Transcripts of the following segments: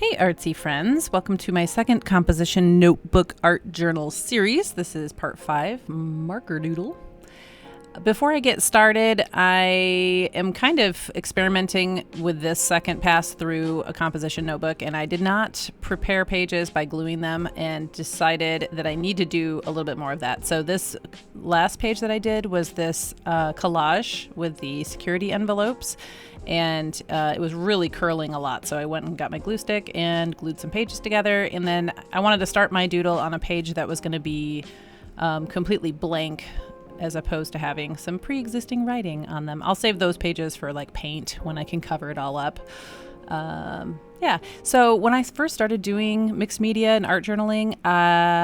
Hey artsy friends, welcome to my second composition notebook art journal series. This is part 5, Marker Doodle. Before I get started, I am kind of experimenting with this second pass through a composition notebook, and I did not prepare pages by gluing them and decided that I need to do a little bit more of that. So this last page that I did was this collage with the security envelopes, and it was really curling a lot. So I went and got my glue stick and glued some pages together, and then I wanted to start my doodle on a page that was going to be completely blank, as opposed to having some pre-existing writing on them. I'll save those pages for like paint when I can cover it all up. So when I first started doing mixed media and art journaling,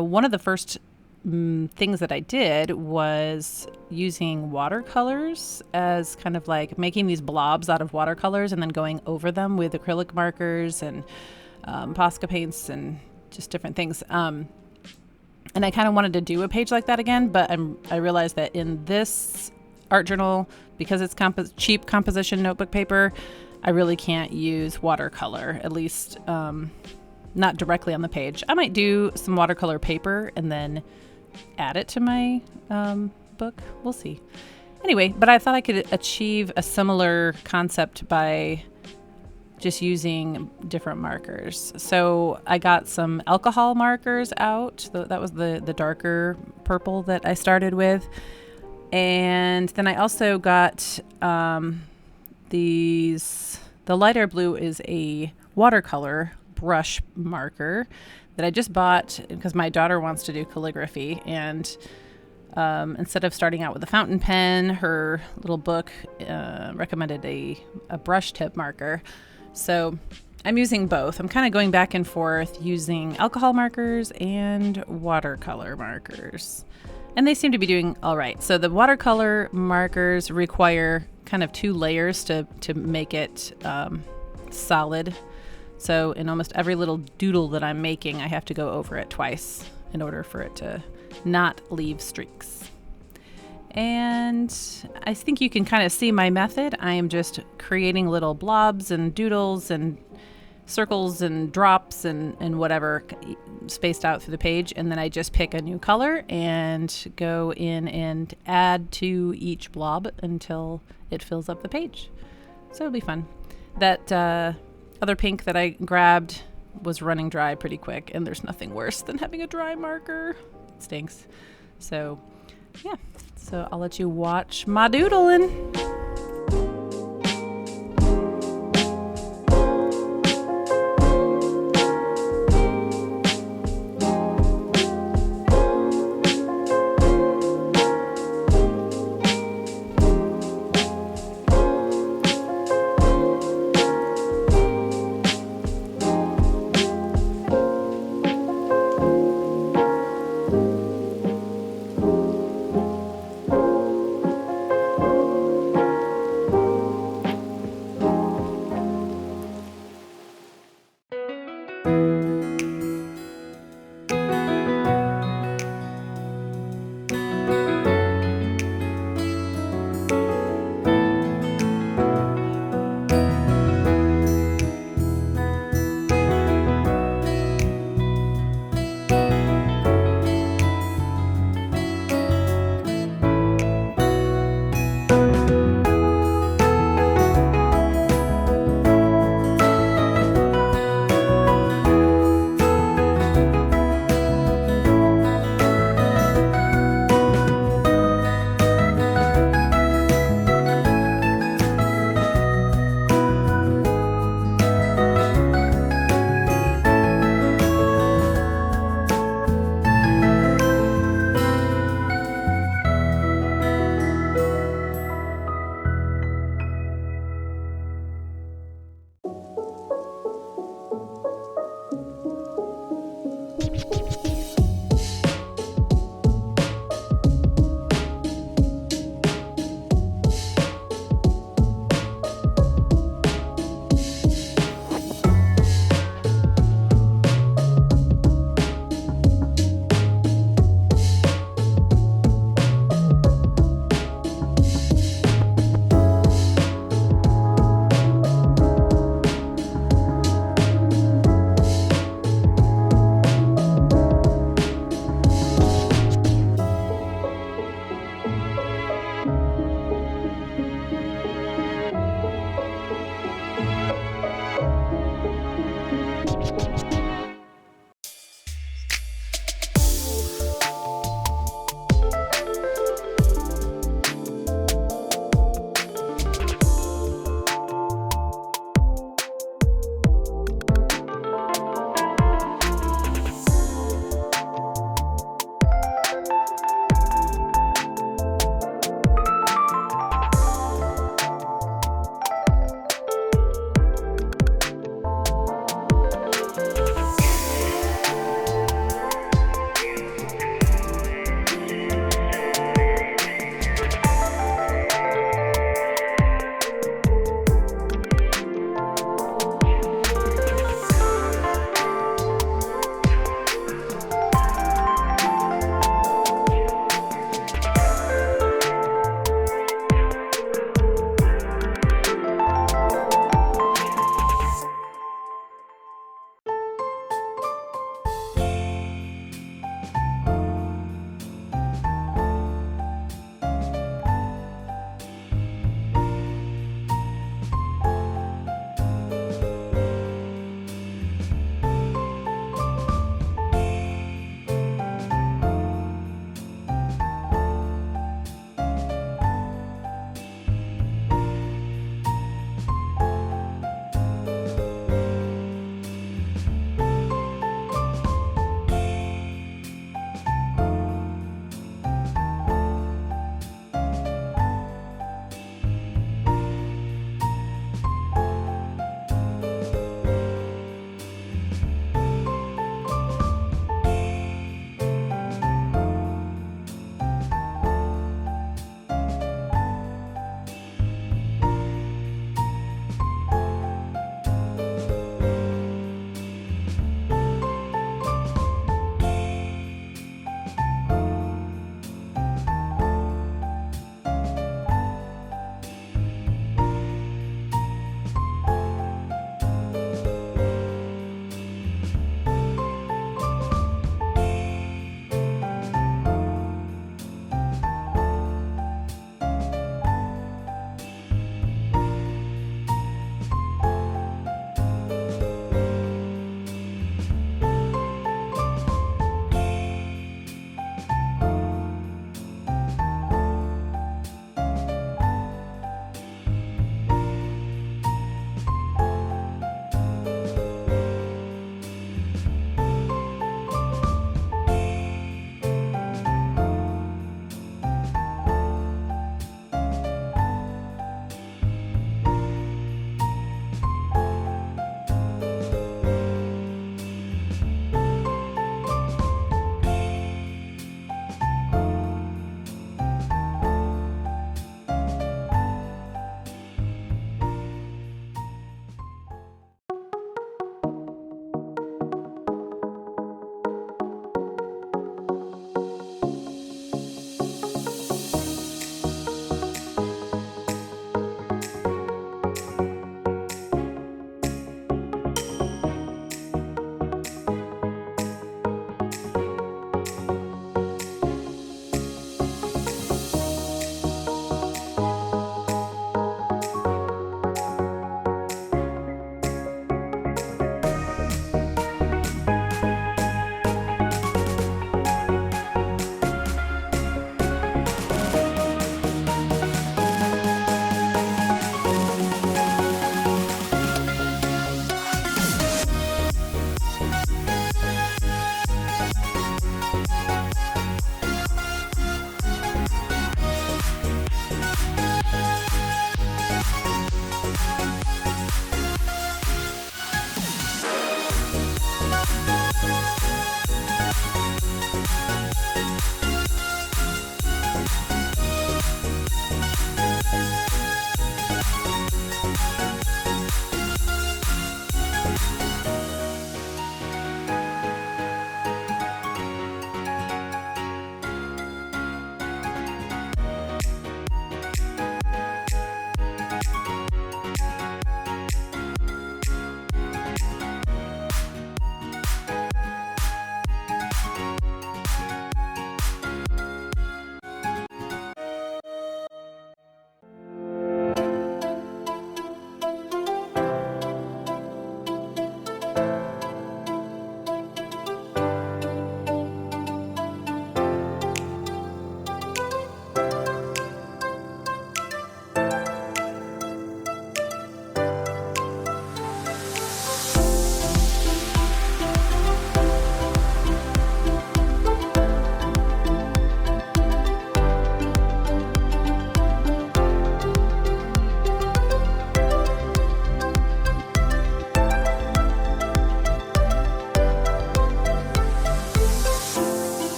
one of the first things that I did was using watercolors as kind of like making these blobs out of watercolors and then going over them with acrylic markers and Posca paints and just different things. And I kind of wanted to do a page like that again, but I realized that in this art journal, because it's cheap composition notebook paper, I really can't use watercolor, at least not directly on the page. I might do some watercolor paper and then add it to my book. We'll see. Anyway, but I thought I could achieve a similar concept by just using different markers. So I got some alcohol markers out. That was the darker purple that I started with. And then I also got these. The lighter blue is a watercolor brush marker that I just bought because my daughter wants to do calligraphy. And instead of starting out with a fountain pen, her little book recommended a brush tip marker. So I'm using both. I'm kind of going back and forth using alcohol markers and watercolor markers. And they seem to be doing all right. So the watercolor markers require kind of 2 layers to make it solid. So in almost every little doodle that I'm making, I have to go over it twice in order for it to not leave streaks. And I think you can kind of see my method. I am just creating little blobs and doodles and circles and drops and whatever spaced out through the page. And then I just pick a new color and go in and add to each blob until it fills up the page. So it'll be fun. That other pink that I grabbed was running dry pretty quick, and there's nothing worse than having a dry marker. It stinks. So yeah. So I'll let you watch my doodling.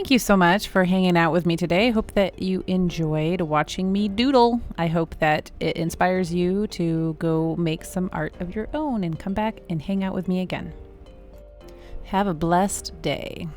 Thank you so much for hanging out with me today. I hope that you enjoyed watching me doodle. I hope that it inspires you to go make some art of your own and come back and hang out with me again. Have a blessed day.